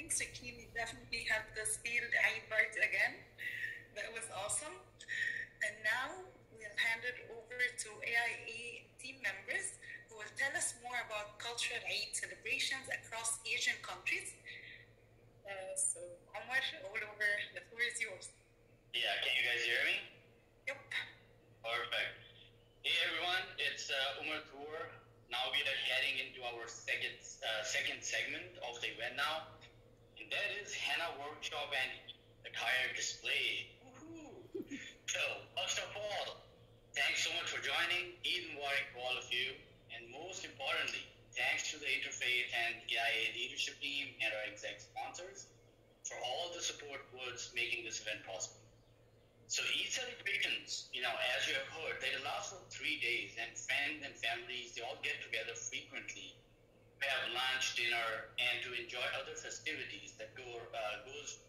Thanks, Ricky. We definitely have this field Eid part again. That was awesome. And now we'll hand it over to AIA team members who will tell us more about cultural Eid celebrations across Asian countries. So, Omar, all over, the floor is yours. Yeah, can you guys hear me? Yep. Perfect. Hey everyone, it's Umar Tour. Now we are heading into our second segment of the event now, and that is Henna workshop and attire display. Woohoo! So, first of all, thanks so much for joining. Eid Mubarak to all of you, and most importantly, thanks to the Interfaith and EIA leadership team and our exec sponsors for all the support towards making this event possible. So Eid celebrations, as you have heard, they last for 3 days, and friends and families, they all get together frequently to have lunch, dinner, and to enjoy other festivities that goes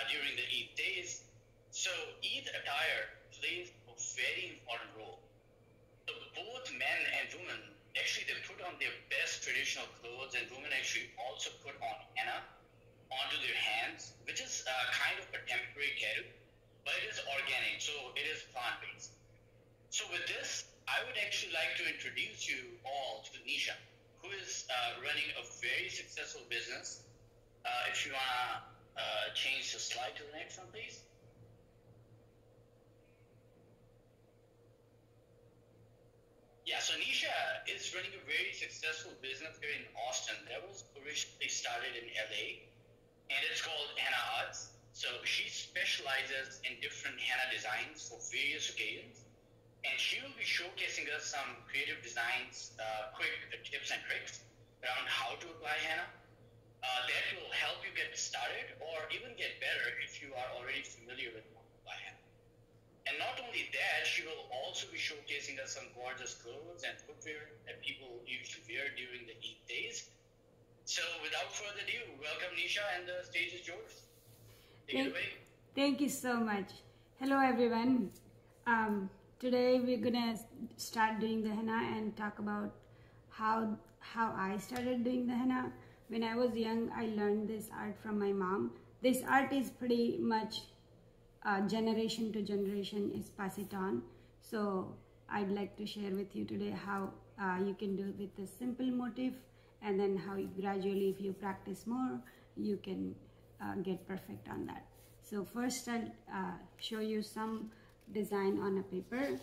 during the Eid days. So Eid attire plays a very important role. So both men and women, actually they put on their best traditional clothes, and women actually also put on henna onto their hands, which is kind of a temporary tattoo, but it is organic, so it is plant-based. So with this, I would actually like to introduce you all to Nisha, who is running a very successful business. If you want to change the slide to the next one, please. Yeah, so Nisha is running a very successful business here in Austin that was originally started in LA, and it's called Henna Arts. So she specializes in different henna designs for various occasions, and she will be showcasing us some creative designs, quick tips and tricks around how to apply henna. That will help you get started or even get better if you are already familiar with how to apply henna. And not only that, she will also be showcasing us some gorgeous clothes and footwear that people usually wear during the Eid days. So without further ado, welcome Nisha, and the stage is yours. Thank you so much. Hello everyone. Today we're gonna start doing the henna and talk about how I started doing the henna. When I was young, I learned this art from my mom. This art is pretty much generation to generation is pass it on. So I'd like to share with you today how you can do it with a simple motif, and then how you gradually, if you practice more, you can get perfect on that. So first I'll show you some design on a paper,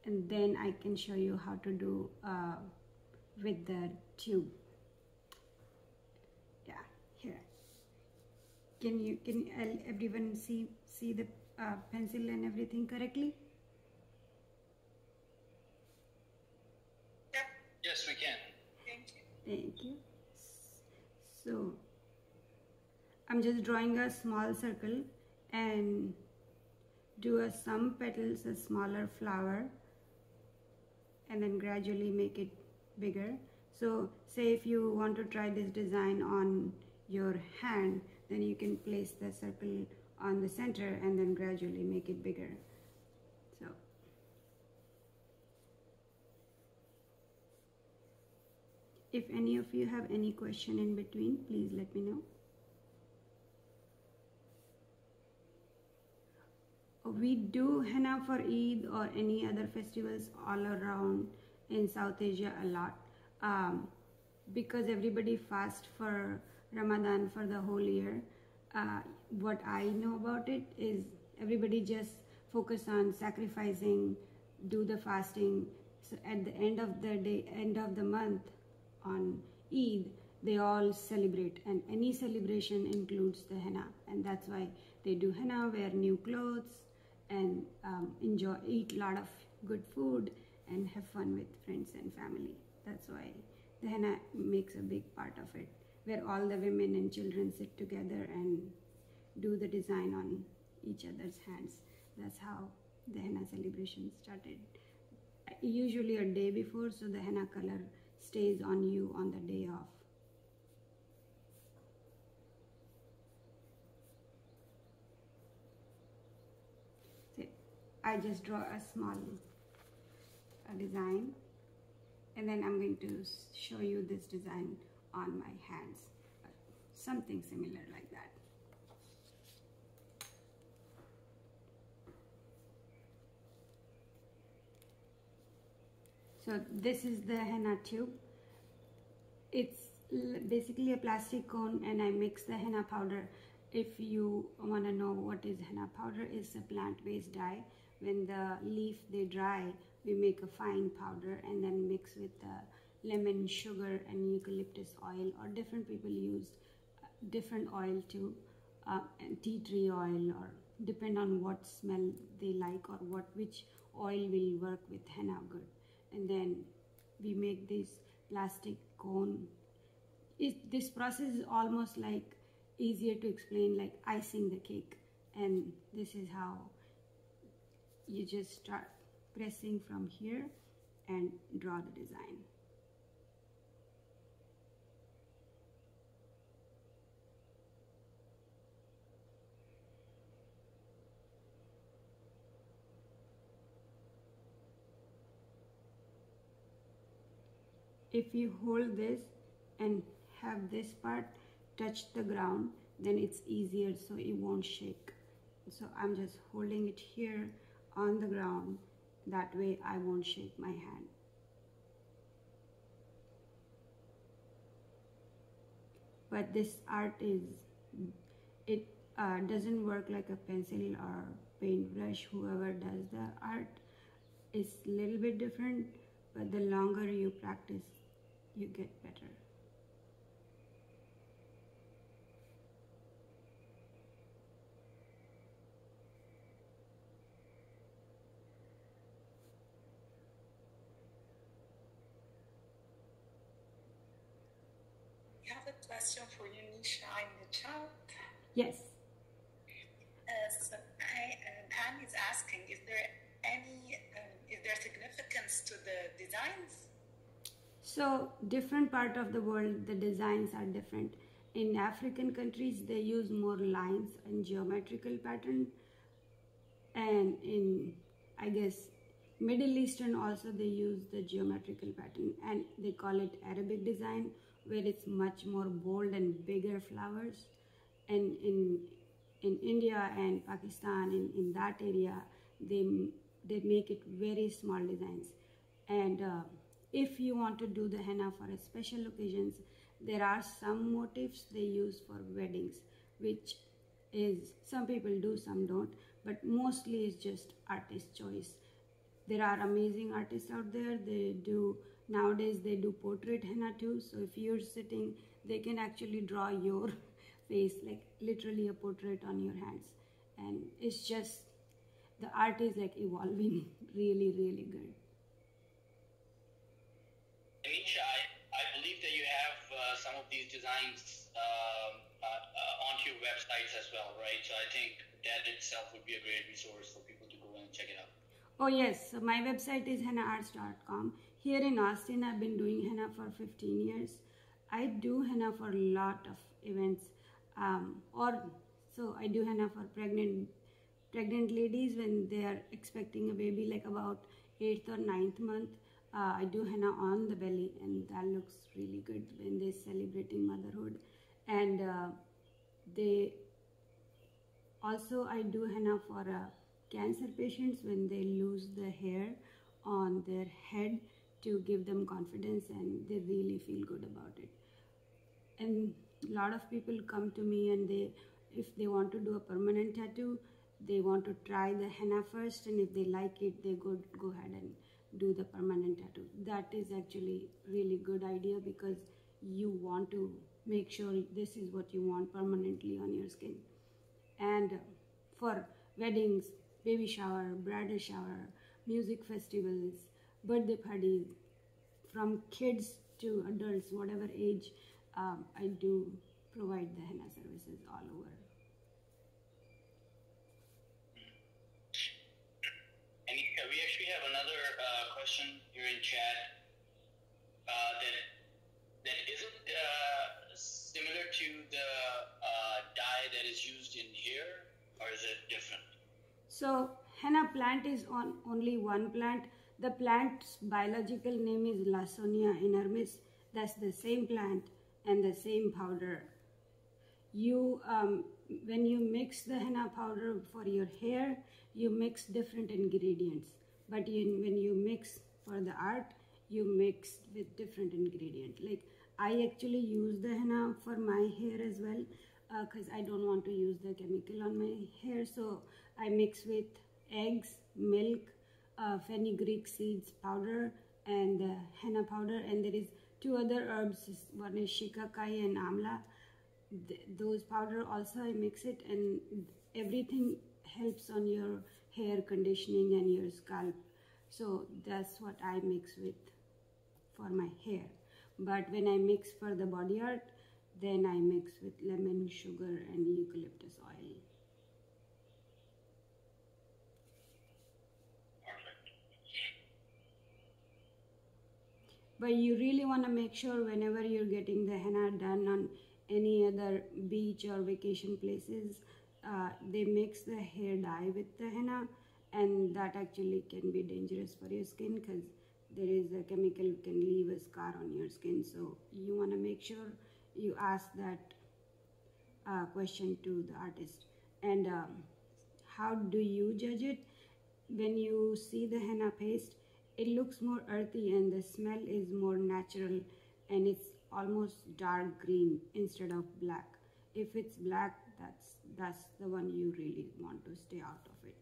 and then I can show you how to do with the tube. Yeah, here. Can everyone see the pencil and everything correctly? Yep. Yes, we can. Thank you. Thank you. So I'm just drawing a small circle and do some petals, a smaller flower, and then gradually make it bigger. So say if you want to try this design on your hand, then you can place the circle on the center and then gradually make it bigger. So if any of you have any question in between, please let me know. We do henna for Eid or any other festivals all around in South Asia a lot, because everybody fasts for Ramadan for the whole year. What I know about it is everybody just focus on sacrificing, do the fasting. So at the end of the day, end of the month on Eid, they all celebrate, and any celebration includes the henna, and that's why they do henna, wear new clothes, and eat a lot of good food and have fun with friends and family. That's why the henna makes a big part of it, where all the women and children sit together and do the design on each other's hands. That's how the henna celebration started. Usually a day before, so the henna color stays on you on the day off. I just draw a small design, and then I'm going to show you this design on my hands. something similar like that. So this is the henna tube. It's basically a plastic cone, and I mix the henna powder. If you want to know what is henna powder, it's a plant-based dye. When the leaf they dry, we make a fine powder and then mix with lemon, sugar, and eucalyptus oil, or different people use different oil too, and tea tree oil, or depend on what smell they like or which oil will work with henna good. And then we make this plastic cone. This process is almost like easier to explain, like icing the cake. And this is how you just start pressing from here and draw the design. If you hold this and have this part touch the ground, then it's easier, so it won't shake. So I'm just holding it here on the ground, that way I won't shake my hand. But this art is, it doesn't work like a pencil or paintbrush. Whoever does the art is a little bit different, but the longer you practice, you get better. We have a question for you, Nisha, in the chat. Yes. So Pam is asking, is there significance to the designs? So different part of the world, the designs are different. In African countries, they use more lines and geometrical pattern. And in, I guess, Middle Eastern also, they use the geometrical pattern, and they call it Arabic design, where it's much more bold and bigger flowers. And in India and Pakistan, in that area, they make it very small designs. And if you want to do the henna for a special occasions, there are some motifs they use for weddings, which is, some people do, some don't, but mostly it's just artist choice. There are amazing artists out there. They do, nowadays they do portrait henna too. So if you're sitting, they can actually draw your face, like literally a portrait on your hands. And it's just, the art is like evolving really, really good. Anisha, I believe that you have some of these designs onto your websites as well, right? So I think that itself would be a great resource for people to go and check it out. Oh yes, so my website is hennaarts.com. Here in Austin, I've been doing henna for 15 years. I do henna for a lot of events. So I do henna for pregnant ladies when they are expecting a baby, like about 8th or 9th month. I do henna on the belly, and that looks really good when they're celebrating motherhood. And I do henna for cancer patients when they lose the hair on their head, to give them confidence and they really feel good about it. And a lot of people come to me, and if they want to do a permanent tattoo, they want to try the henna first, and if they like it, they go ahead and do the permanent tattoo. That is actually really good idea, because you want to make sure this is what you want permanently on your skin. And for weddings, baby shower, bridal shower, music festivals, birthday parties, from kids to adults, whatever age, I do provide the henna services all over. And we actually have another question here in chat that isn't similar to the dye that is used in here, or is it different? So henna plant is on only one plant. The plant's biological name is Lawsonia inermis. That's the same plant and the same powder you when you mix the henna powder for your hair, you mix different ingredients, but when you mix for the art, you mix with different ingredients. Like I actually use the henna for my hair as well, because I don't want to use the chemical on my hair, so I mix with eggs, milk, fenugreek seeds powder, and henna powder, and there is two other herbs. One is shikakai and amla. Those powder also I mix it, and everything helps on your hair conditioning and your scalp. So that's what I mix with for my hair. But when I mix for the body art, then I mix with lemon, sugar, and eucalyptus oil. But you really want to make sure whenever you're getting the henna done on any other beach or vacation places, they mix the hair dye with the henna, and that actually can be dangerous for your skin because there is a chemical can leave a scar on your skin. So you want to make sure you ask that question to the artist. And how do you judge it? When you see the henna paste, it looks more earthy and the smell is more natural, and it's almost dark green instead of black. If it's black, that's the one you really want to stay out of it.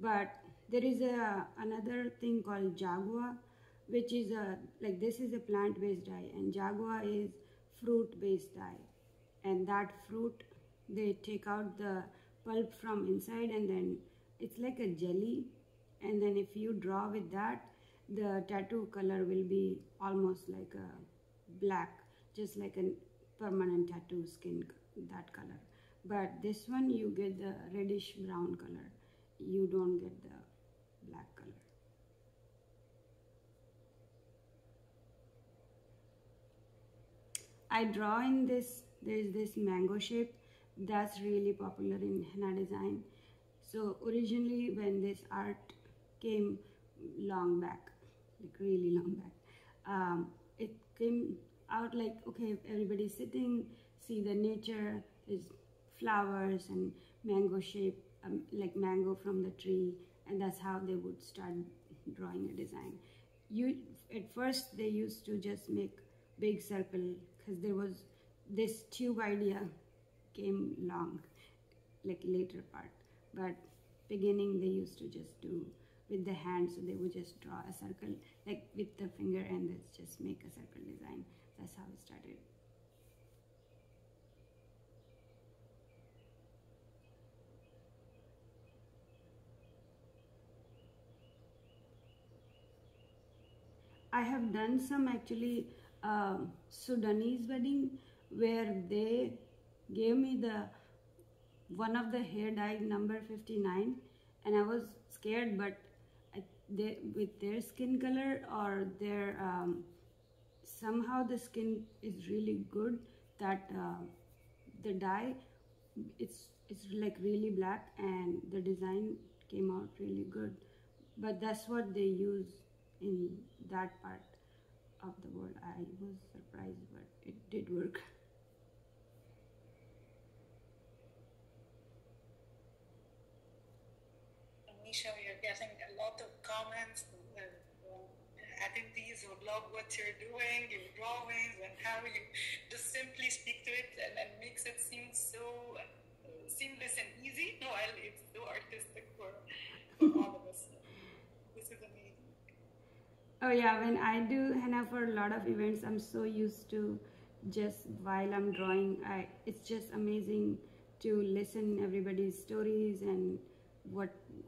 But there is another thing called jagua, which is like this is a plant-based dye, and jagua is fruit-based dye. And that fruit, they take out the pulp from inside, and then it's like a jelly. And then if you draw with that, the tattoo color will be almost like a black, just like a permanent tattoo skin, that color. But this one, you get the reddish brown color. You don't get the black color. I draw in this, there's this mango shape that's really popular in henna design. So originally when this art came long back, like really long back, it came out like, okay, everybody's sitting, see the nature, there's flowers and mango shape, like mango from the tree, and that's how they would start drawing a design. At first they used to just make big circle, because there was this tube idea came long, like later part, but beginning they used to just do with the hand, so they would just draw a circle like with the finger and let's just make a circle design. That's how it started. I have done some actually Sudanese wedding where they gave me the one of the hair dye number 59, and I was scared, but they, with their skin color or their somehow the skin is really good that the dye it's like really black and the design came out really good. But that's what they use in that part of the world. I was surprised, but it did work. Misha, you're getting a lot of comments. Attendees who love what you're doing, your drawings, and how you just simply speak to it and makes it seem so seamless and easy, while it's so artistic for all of us. This is amazing. Oh yeah, when I do henna for a lot of events, I'm so used to just while I'm drawing, it's just amazing to listen everybody's stories and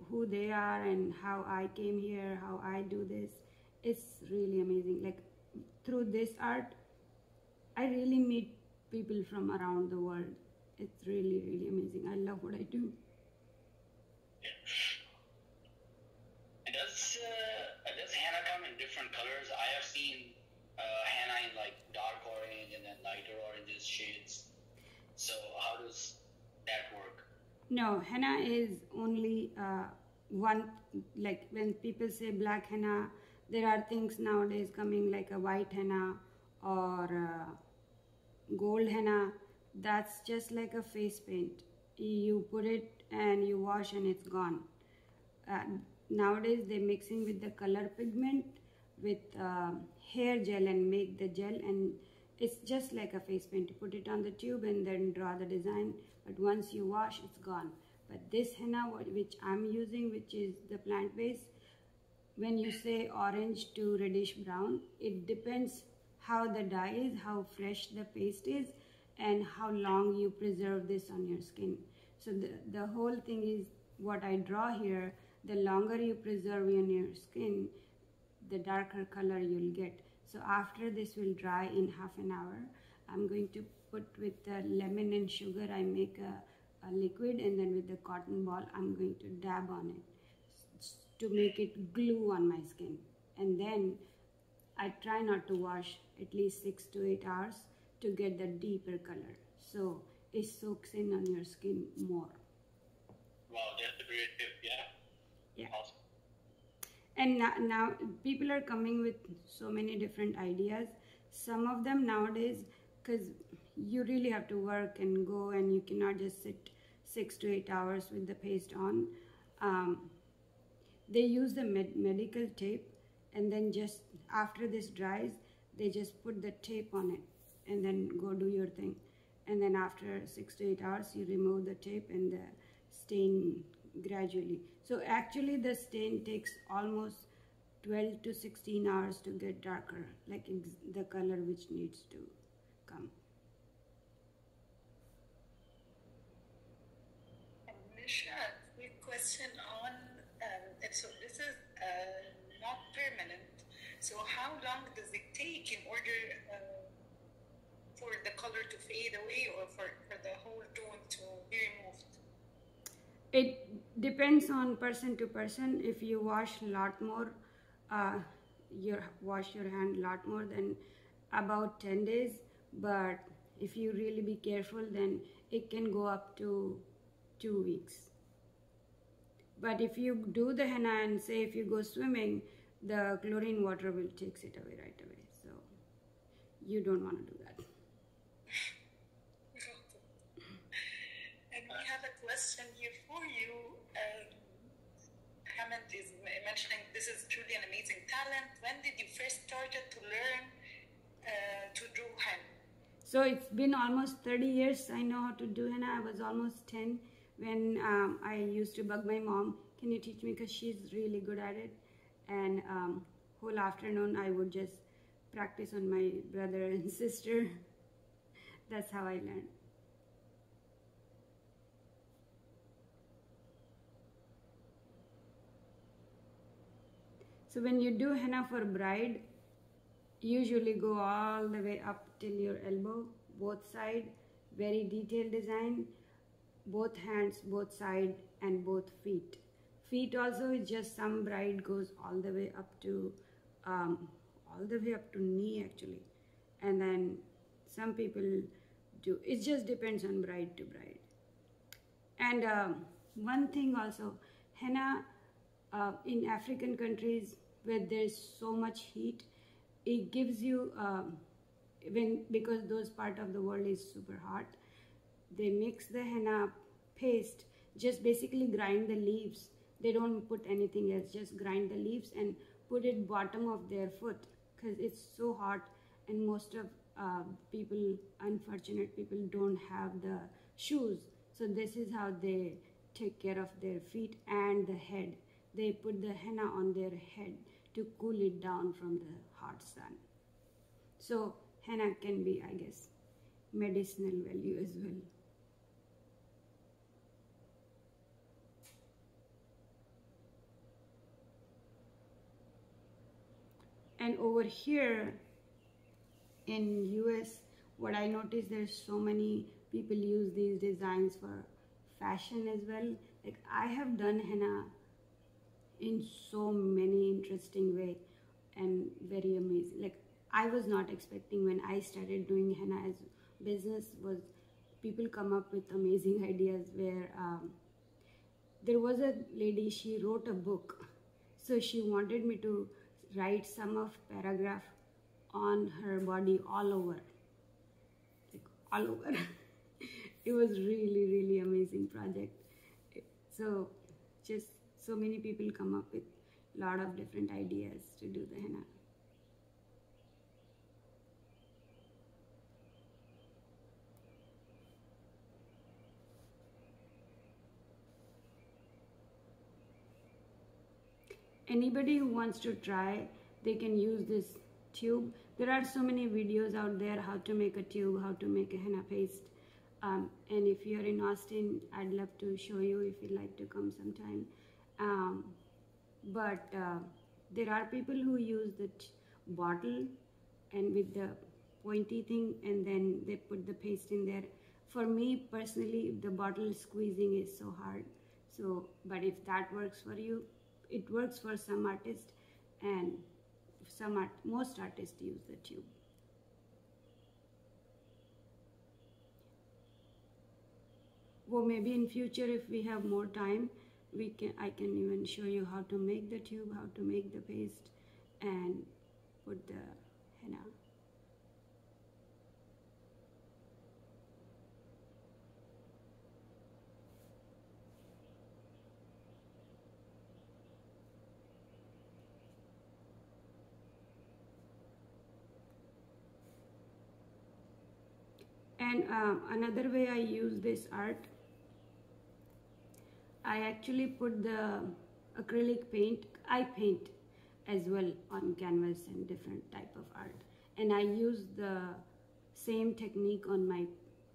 who they are and how I came here, how I do this. It's really amazing. Like through this art, I really meet people from around the world. It's really, really amazing. I love what I do. Does henna come in different colors? I have seen henna in like dark orange and then lighter oranges shades. So how does that work? No, henna is only one, like when people say black henna, there are things nowadays coming like a white henna or gold henna, that's just like a face paint. You put it and you wash and it's gone. uh, Nowadays they're mixing with the color pigment with hair gel and make the gel, and it's just like a face paint. You put it on the tube and then draw the design, but once you wash it's gone. But this henna which I'm using, which is the plant based, when you say orange to reddish brown, it depends how the dye is, how fresh the paste is, and how long you preserve this on your skin. So the whole thing is what I draw here. The longer you preserve in your skin, the darker color you'll get. So after this will dry in half an hour, I'm going to put with the lemon and sugar, I make a liquid, and then with the cotton ball, I'm going to dab on it to make it glue on my skin. And then I try not to wash at least 6 to 8 hours to get the deeper color. So it soaks in on your skin more. Wow, that's a great tip, yeah. Yeah. Awesome. And now people are coming with so many different ideas. Some of them nowadays, because you really have to work and go, and you cannot just sit 6 to 8 hours with the paste on. They use the medical tape, and then just after this dries, they just put the tape on it and then go do your thing. And then after 6 to 8 hours, you remove the tape and the stain gradually. So actually the stain takes almost 12 to 16 hours to get darker, like the color which needs to come. Nisha, quick question on, so this is not permanent. So how long does it take in order for the color to fade away, or for the whole tone to be removed? It depends on person to person. If you wash a lot more, wash your hand a lot more than about 10 days. But if you really be careful, then it can go up to 2 weeks. But if you do the henna and say if you go swimming, the chlorine water will takes it away right away. So you don't want to do that. And we have a question here for you. Hamid is mentioning this is truly an amazing talent. When did you first started to learn to do henna? So it's been almost 30 years I know how to do henna. I was almost 10 when I used to bug my mom, can you teach me, because she's really good at it. And whole afternoon I would just practice on my brother and sister. That's how I learned. So when you do henna for bride, usually go all the way up till your elbow, both side, very detailed design, both hands, both side, and both feet. Feet also is just some bride goes all the way up to knee actually, and then some people do. It just depends on bride to bride. And one thing also, henna in African countries where there's so much heat, it gives you because those part of the world is super hot, they mix the henna paste, just basically grind the leaves. They don't put anything else, just grind the leaves and put it bottom of their foot because it's so hot, and most of people, unfortunate people, don't have the shoes. So this is how they take care of their feet and the head. They put the henna on their head to cool it down from the hot sun. So henna can be, I guess, medicinal value as well. And over here in US, what I noticed, there's so many people use these designs for fashion as well. Like I have done henna in so many interesting way and very amazing. Like I was not expecting when I started doing henna as business, was people come up with amazing ideas where there was a lady, she wrote a book. So she wanted me to write some of paragraph on her body all over. Like all over. It was really, really amazing project. So just so many people come up with a lot of different ideas to do the henna. Anybody who wants to try, they can use this tube. There are so many videos out there how to make a tube, how to make a henna paste. And if you're in Austin, I'd love to show you if you'd like to come sometime. But there are people who use the bottle and with the pointy thing, and then they put the paste in there. For me personally, the bottle squeezing is so hard. So, but if that works for you, it works for some artists, and most artists use the tube. Well, maybe in future, if we have more time, I can even show you how to make the tube, how to make the paste, and put the henna. And another way I use this art, I actually put the acrylic paint. I paint as well on canvas and different type of art, and I use the same technique on my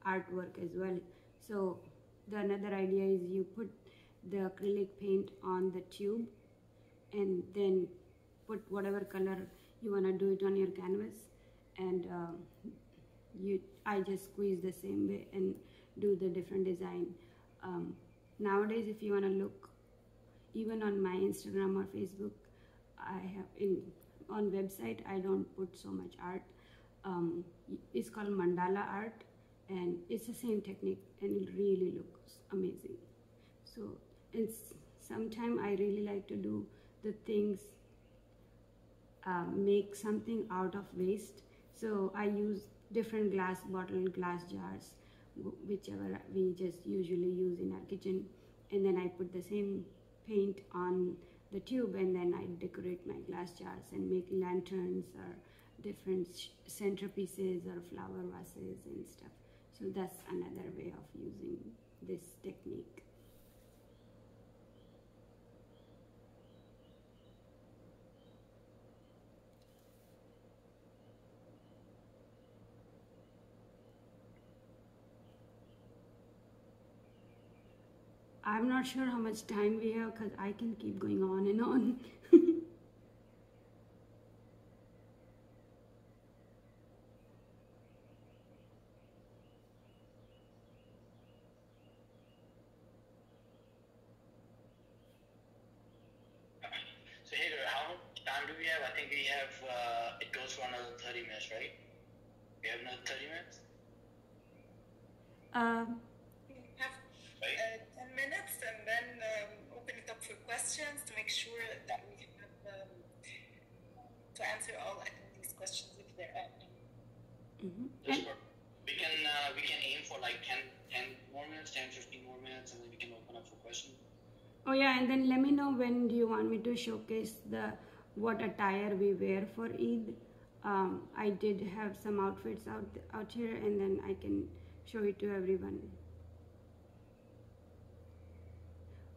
artwork as well. So another idea is you put the acrylic paint on the tube and then put whatever color you want to do it on your canvas, and I just squeeze the same way and do the different design. Nowadays, if you want to look, even on my Instagram or Facebook, I have on website, I don't put so much art. It's called mandala art, and it's the same technique, and it really looks amazing. So, and sometimes I really like to do the things, make something out of waste. So I use different glass bottle, glass jars, whichever we just usually use in our kitchen, and then I put the same paint on the tube, and then I decorate my glass jars and make lanterns or different centerpieces or flower vases and stuff. So that's another way of using this technique. I'm not sure how much time we have, because I can keep going on and on. So Hagar, how much time do we have? I think we have, it goes for another 30 minutes, right? We have another 30 minutes? We have 10 minutes, and then open it up for questions to make sure that we have to answer all attendees' questions if there are any. We can aim for like 10 more minutes, 10, 15 more minutes, and then we can open up for questions. Oh yeah, and then let me know when do you want me to showcase what attire we wear for Eid. I did have some outfits out here, and then I can show it to everyone.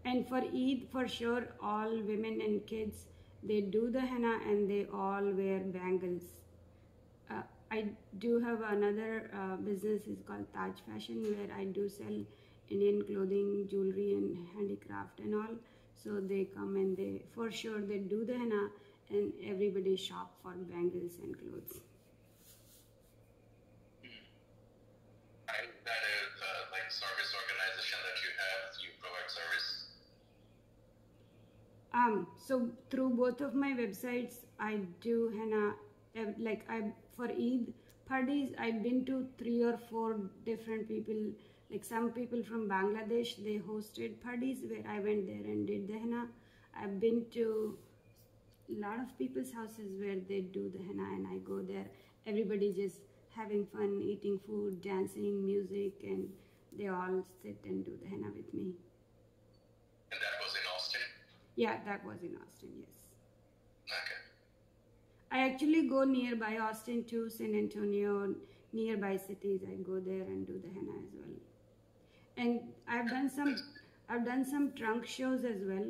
And for Eid, for sure, all women and kids, they do the henna and they all wear bangles. I do have another business, it's called Taj Fashion, where I do sell Indian clothing, jewelry and handicraft and all. So they come and for sure they do the henna, and everybody shop for bangles and clothes. And that is like service organization that you provide service. So through both of my websites, I do henna. For Eid parties, I've been to 3 or 4 different people. Like some people from Bangladesh, they hosted parties where I went there and did the henna. I've been to a lot of people's houses where they do the henna, and I go there. Everybody just having fun, eating food, dancing, music, and they all sit and do the henna with me. And that was in Austin? Yeah, that was in Austin, yes. Okay. I actually go nearby Austin to San Antonio, nearby cities. I go there and do the henna as well. And I've done some trunk shows as well,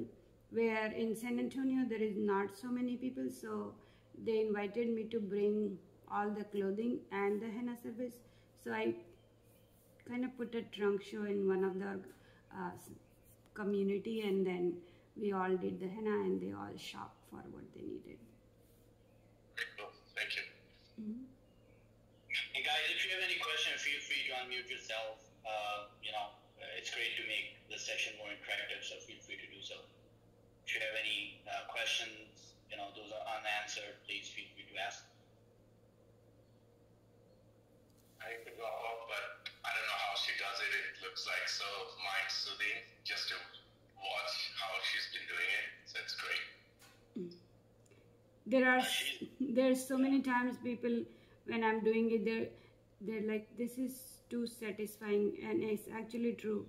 where in San Antonio there is not so many people, so they invited me to bring all the clothing and the henna service. So I kind of put a trunk show in one of the community, and then we all did the henna and they all shopped for what they needed. Very cool. Thank you. Mm-hmm. And guys, if you have any questions, feel free to unmute yourself. It's great to make the session more interactive, so feel free to do so. If you have any questions, those are unanswered, please feel free to ask. I need to go off, but I don't know how she does it. It looks like so mind-soothing just to watch how she's been doing it. So it's great. There's so many times people, when I'm doing it, they're like, this is too satisfying, and it's actually true.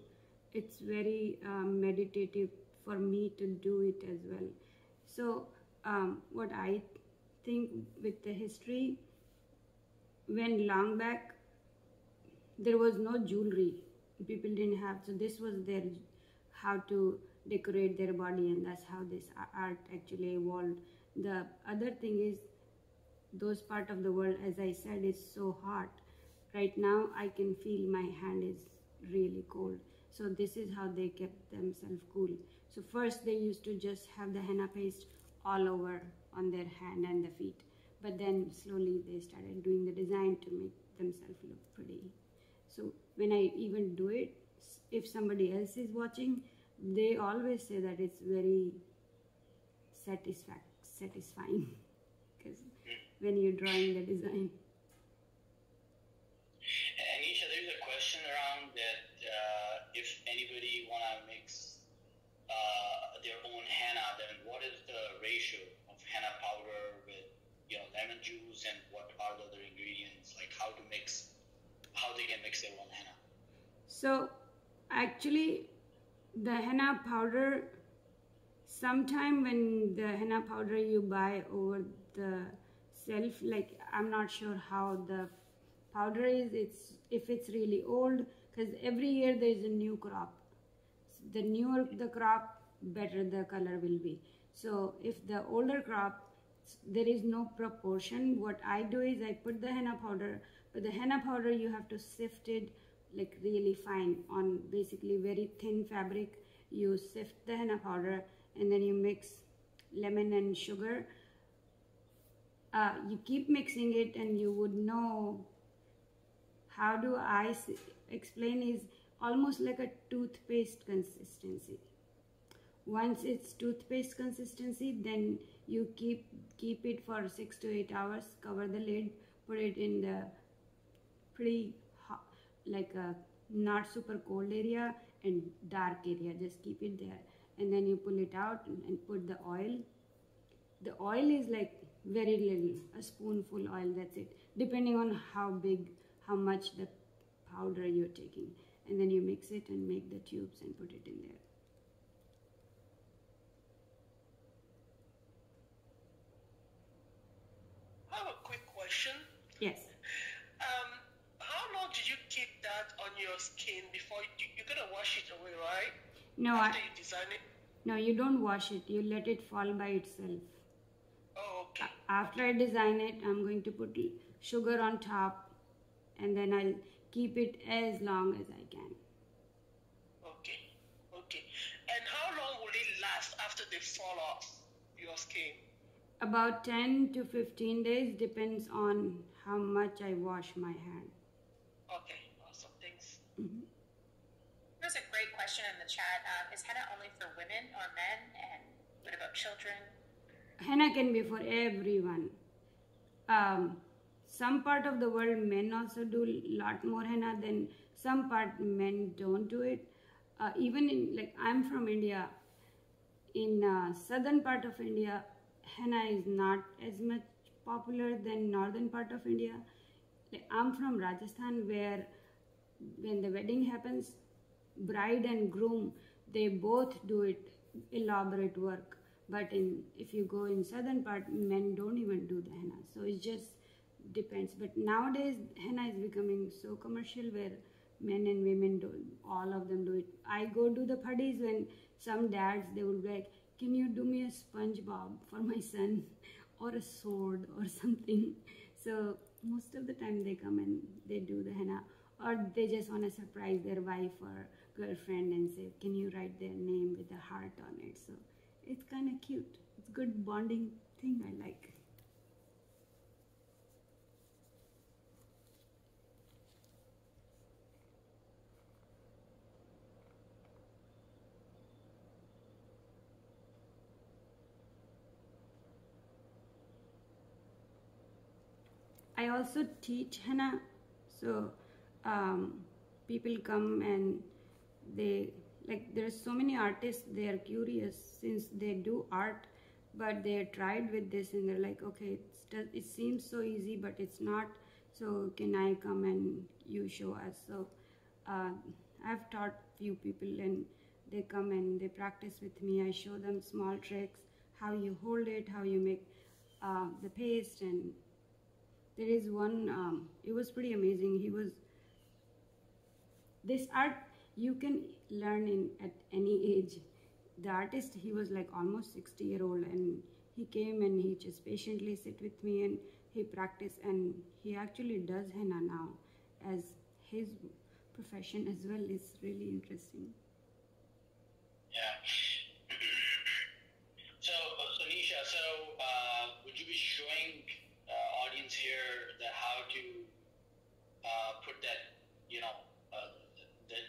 It's very meditative for me to do it as well. So what I think with the history, when long back there was no jewelry, people didn't have, so this was their how to decorate their body, and that's how this art actually evolved. The other thing is, those part of the world, as I said, is so hot. Right now I can feel my hand is really cold. So this is how they kept themselves cool. So first they used to just have the henna paste all over on their hand and the feet. But then slowly they started doing the design to make themselves look pretty. So when I even do it, if somebody else is watching, they always say that it's very satisfying because when you're drawing the design. Anisha, there's a question around that if anybody want to mix their own henna, then what is the ratio of henna powder with lemon juice, and what are the other ingredients, like how they can mix their own henna? So actually the henna powder, sometime when the henna powder you buy over the shelf, like I'm not sure how the powder is, if it's really old, because every year there is a new crop. The newer the crop, better the color will be. So if the older crop, there is no proportion. What I do is I put the henna powder, but the henna powder you have to sift it like really fine on basically very thin fabric. You sift the henna powder and then you mix lemon and sugar. You keep mixing it, and you would know, how do I explain, is almost like a toothpaste consistency. Once it's toothpaste consistency, then you keep it for 6 to 8 hours, cover the lid, put it in the pretty hot, like a not super cold area and dark area, just keep it there, and then you pull it out and put the oil. The oil is like very little, a spoonful oil, that's it, depending on how much the powder you're taking, and then you mix it and make the tubes and put it in there. I have a quick question. Yes. How long did you keep that on your skin before you're gonna wash it away, right? No, After you design it? No, you don't wash it, you let it fall by itself. Oh, okay. After I design it, I'm going to put sugar on top, and then I'll keep it as long as I can. Okay. And how long will it last after they fall off your skin? About 10 to 15 days, depends on how much I wash my hand. Okay, awesome, thanks. Mm-hmm. There's a great question in the chat. Is henna only for women or men? And what about children? Henna can be for everyone. Some part of the world, men also do a lot more henna than some part men don't do it. Even in, like, I'm from India. In southern part of India, henna is not as much popular than northern part of India. I'm from Rajasthan, where when the wedding happens, bride and groom, they both do it elaborate work. But if you go in southern part, men don't even do the henna. So it just depends. But nowadays henna is becoming so commercial where men and women do, all of them do it. I go to the parties when some dads, they will be like, can you do me a SpongeBob for my son, or a sword or something? So most of the time they come and they do the henna, or they just want to surprise their wife or girlfriend and say, can you write their name with a heart on it? So it's kind of cute. It's good bonding thing I like. I also teach henna, so people come and they like. There's so many artists. They are curious since they do art, but they tried with this and they're like, okay, it seems so easy, but it's not. So can I come and you show us? So I've taught few people and they come and they practice with me. I show them small tricks, how you hold it, how you make the paste, and there is one, it was pretty amazing. This art you can learn at any age. The artist, he was like almost 60-year-old, and he came and he just patiently sit with me and he practiced, and he actually does henna now as his profession as well. Is really interesting. Yeah. So Nisha, would you be showing audience here how to put that,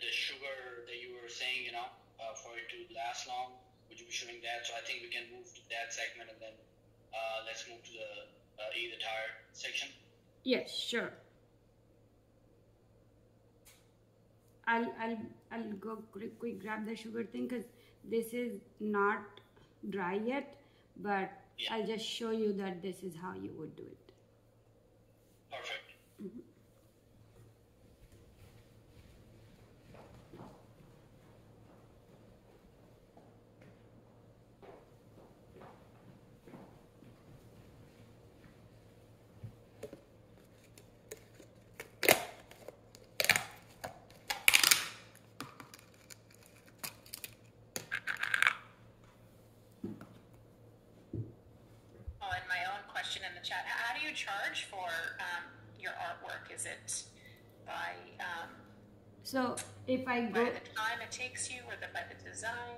the sugar that you were saying, for it to last long? Would you be showing that? So I think we can move to that segment, and then let's move to the either tire section. Yes, sure. I'll go quick grab the sugar thing, because this is not dry yet, but yeah. I'll just show you that this is how you would do it. Perfect. Mm-hmm. In the chat, how do you charge for your artwork? Is it by so if I go by the time it takes you, or by the design?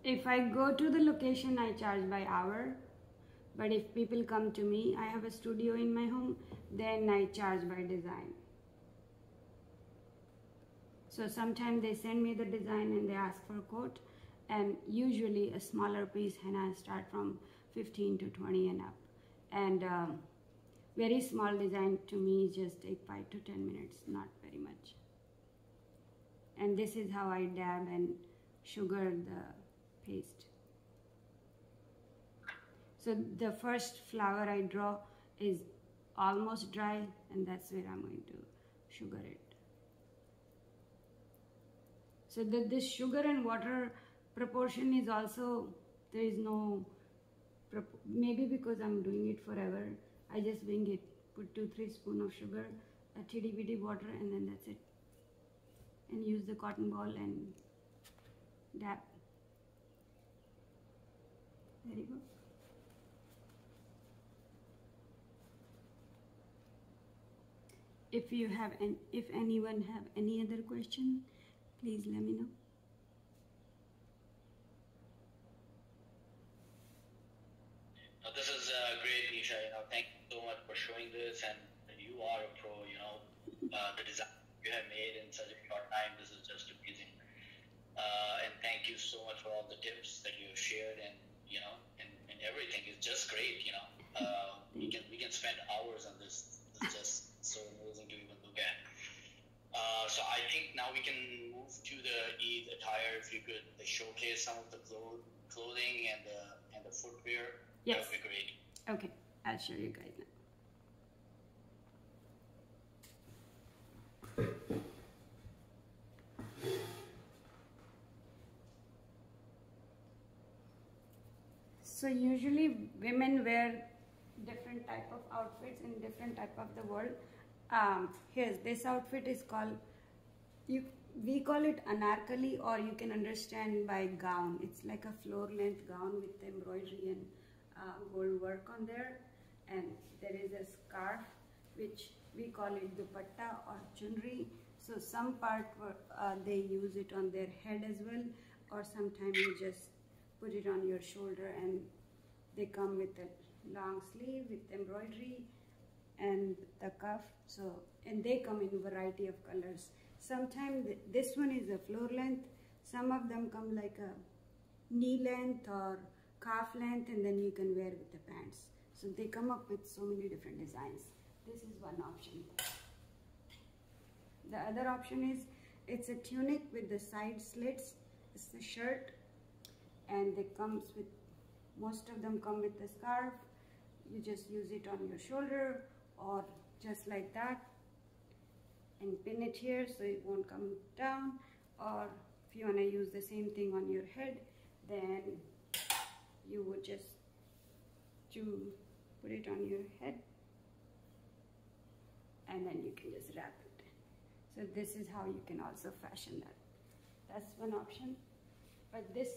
If I go to the location, I charge by hour. But if people come to me, I have a studio in my home, then I charge by design. So sometimes they send me the design and they ask for a quote, and usually a smaller piece henna start from 15 to 20 and up. And very small design to me just take 5 to 10 minutes, not very much. And this is how I dab and sugar the paste. So the first flower I draw is almost dry, and that's where I'm going to sugar it. So this sugar and water proportion is also, there is no, maybe because I'm doing it forever, I just wing it, put 2-3 spoons of sugar, a itty bitty water, and then that's it. And use the cotton ball and dab. There you go. If anyone have any other question, please let me know. This is great, Nisha. Thank you so much for showing this, and you are a pro. The design you have made in such a short time, this is just amazing. And thank you so much for all the tips that you have shared, and and everything is just great. We can spend hours on this. It's just so amazing to even look at. So I think now we can move to the Eid attire. If you could showcase some of the clothing and the footwear. Yes. That would be great. Okay, I'll show you guys now. So usually women wear different type of outfits in different type of the world. Here's this outfit is called, we call it anarkali, or you can understand by gown. It's like a floor length gown with embroidery and gold work on there, and there is a scarf which we call it dupatta or chunri. So some part they use it on their head as well, or sometimes you just put it on your shoulder, and they come with a long sleeve with embroidery and the cuff. So, and they come in a variety of colors. Sometimes this one is a floor length, some of them come like a knee length or calf length, and then you can wear with the pants. So they come up with so many different designs. This is one option. The other option is, it's a tunic with the side slits. It's a shirt, and it comes with, most of them come with the scarf. You just use it on your shoulder or just like that and pin it here so it won't come down, or if you want to use the same thing on your head, then you would just put it on your head and then you can just wrap it. So this is how you can also fashion that. That's one option. But this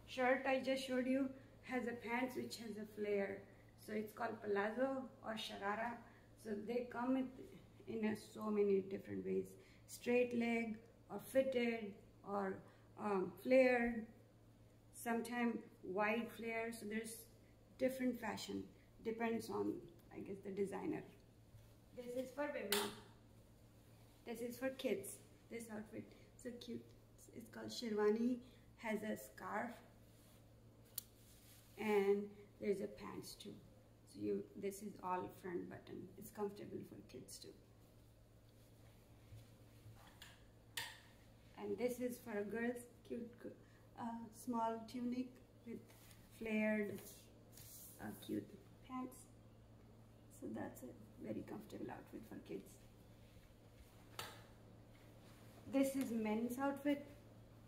shirt I just showed you has a pants which has a flare. So it's called palazzo or sharara. So they come in so many different ways. Straight leg or fitted or flared. Sometimes wide flare. So there's different fashion. Depends on, I guess, the designer. This is for women. This is for kids. This outfit, so cute. It's called sherwani. Has a scarf and there's a pants too. So this is all front button. It's comfortable for kids too. And this is for girls. Cute, small tunic with flared, cute pants. So that's a very comfortable outfit for kids. This is men's outfit.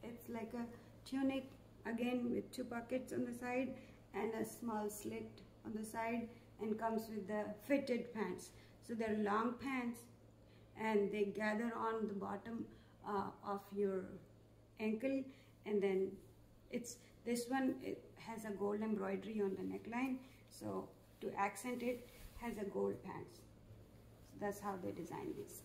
It's like a tunic, again with 2 pockets on the side and a small slit on the side, and comes with the fitted pants. So they're long pants and they gather on the bottom of your ankle, and then this one, it has a gold embroidery on the neckline, so to accent it, has a gold pants. So that's how they design this.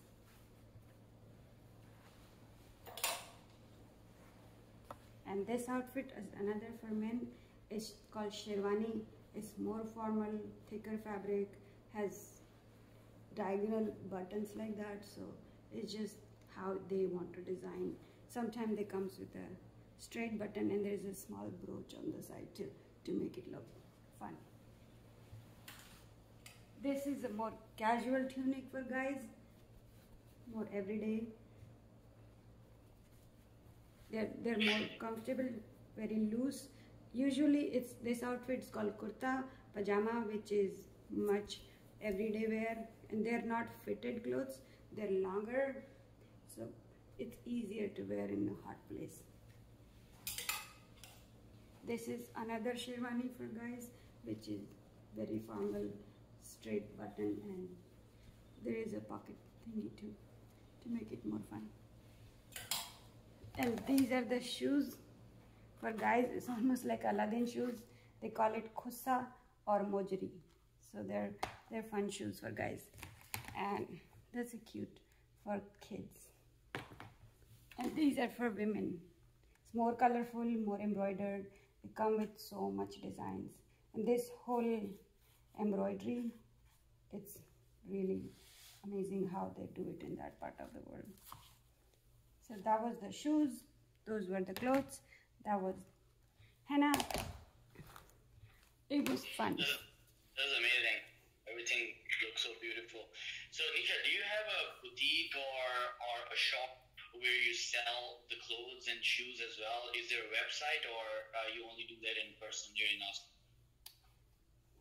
And this outfit is another for men. It's called sherwani. It's more formal, thicker fabric, has diagonal buttons like that. So it's just how they want to design. Sometimes they comes with a straight button and there's a small brooch on the side too to make it look fun. This is a more casual tunic for guys, more everyday. They're more comfortable, very loose. Usually this outfit is called kurta pajama, which is much everyday wear, and they're not fitted clothes, they're longer, so it's easier to wear in a hot place. This is another sherwani for guys, which is very formal, straight button, and there is a pocket thingy too to make it more fun. And these are the shoes for guys. It's almost like Aladdin shoes. They call it khussa or mojri. So they're fun shoes for guys. And that's cute for kids. And these are for women. It's more colorful, more embroidered. They come with so much designs. And this whole embroidery, it's really amazing how they do it in that part of the world. So that was the shoes, those were the clothes, that was henna. It was fun. That was amazing. Everything looks so beautiful. So Nisha, do you have a boutique or a shop where you sell the clothes and shoes as well? Is there a website, or you only do that in person during us?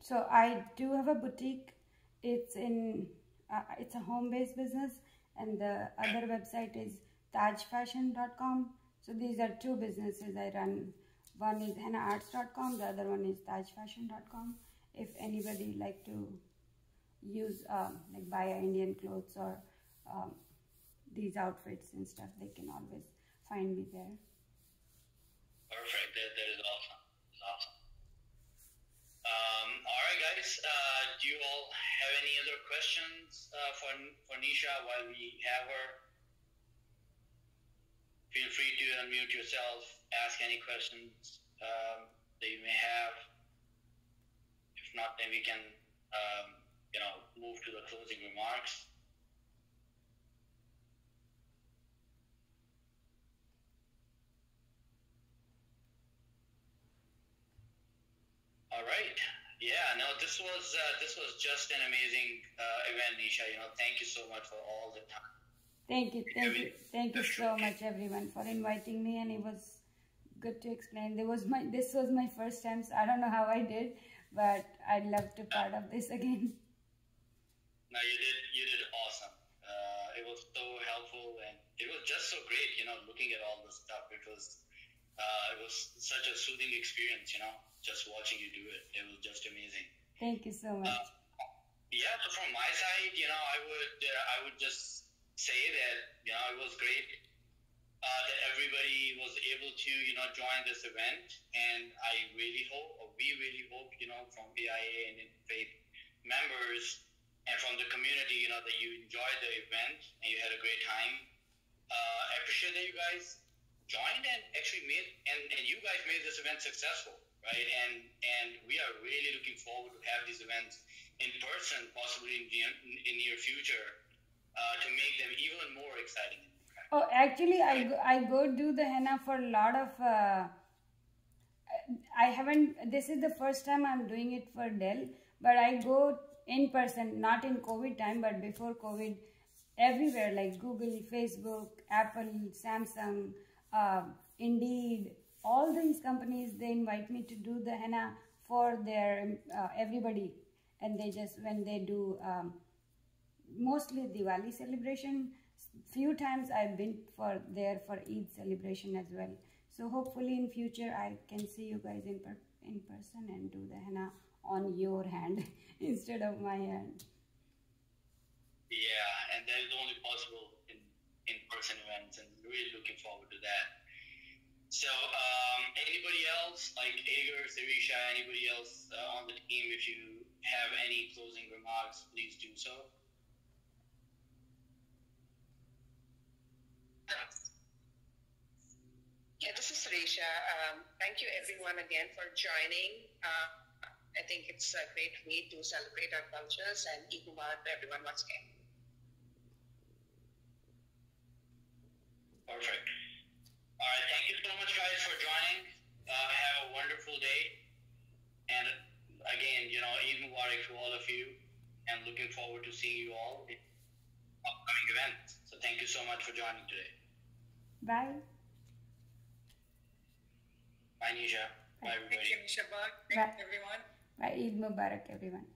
So I do have a boutique. It's a home-based business, and the other website is tajfashion.com. So these are 2 businesses I run. One is hennaarts.com, the other one is tajfashion.com. If anybody like to use like buy Indian clothes or these outfits and stuff, they can always find me there. Perfect. That is awesome. That's awesome. All right, guys. Do you all have any other questions for Nisha while we have her? Feel free to unmute yourself, ask any questions that you may have. If not, then we can, move to the closing remarks. All right. Yeah. No, this was just an amazing event, Nisha. Thank you so much for all the time. Thank you so much, everyone, for inviting me, and it was good to explain. This was my first time, so I don't know how I did, but I'd love to part of this again. No, you did awesome. It was so helpful, and it was just so great, looking at all the stuff. It was such a soothing experience, just watching you do it. It was just amazing. Thank you so much. Yeah, so from my side, I would just say that it was great that everybody was able to join this event, and we really hope from AIA and Interfaith members and from the community that you enjoyed the event and you had a great time. I appreciate that you guys joined and actually you guys made this event successful, right? And we are really looking forward to have these events in person, possibly in near future, to make them even more exciting. Oh, actually, I go do the henna for a lot of. I haven't. This is the first time I'm doing it for Dell, but I go in person, not in COVID time, but before COVID, everywhere like Google, Facebook, Apple, Samsung, Indeed, all these companies, they invite me to do the henna for their everybody, and they just when they do. Mostly Diwali celebration. Few times I've been there for Eid celebration as well. So hopefully in future I can see you guys in person and do the henna on your hand instead of my hand. Yeah, and that is only possible in person events, and really looking forward to that. So anybody else, like Agar, Sirisha, anybody else on the team, if you have any closing remarks, please do so. Yeah, this is Suresha. Thank you everyone again for joining. I think it's a great way to celebrate our cultures, and Eid Mubarak to everyone once again. Perfect. All right, thank you so much guys for joining. Have a wonderful day. And again, Eid Mubarak to all of you, and looking forward to seeing you all in upcoming events. So thank you so much for joining today. Bye. Bye, Nisha. Bye, everybody. Thank you, Nisha. Bye, everyone. Bye, Eid Mubarak, everyone.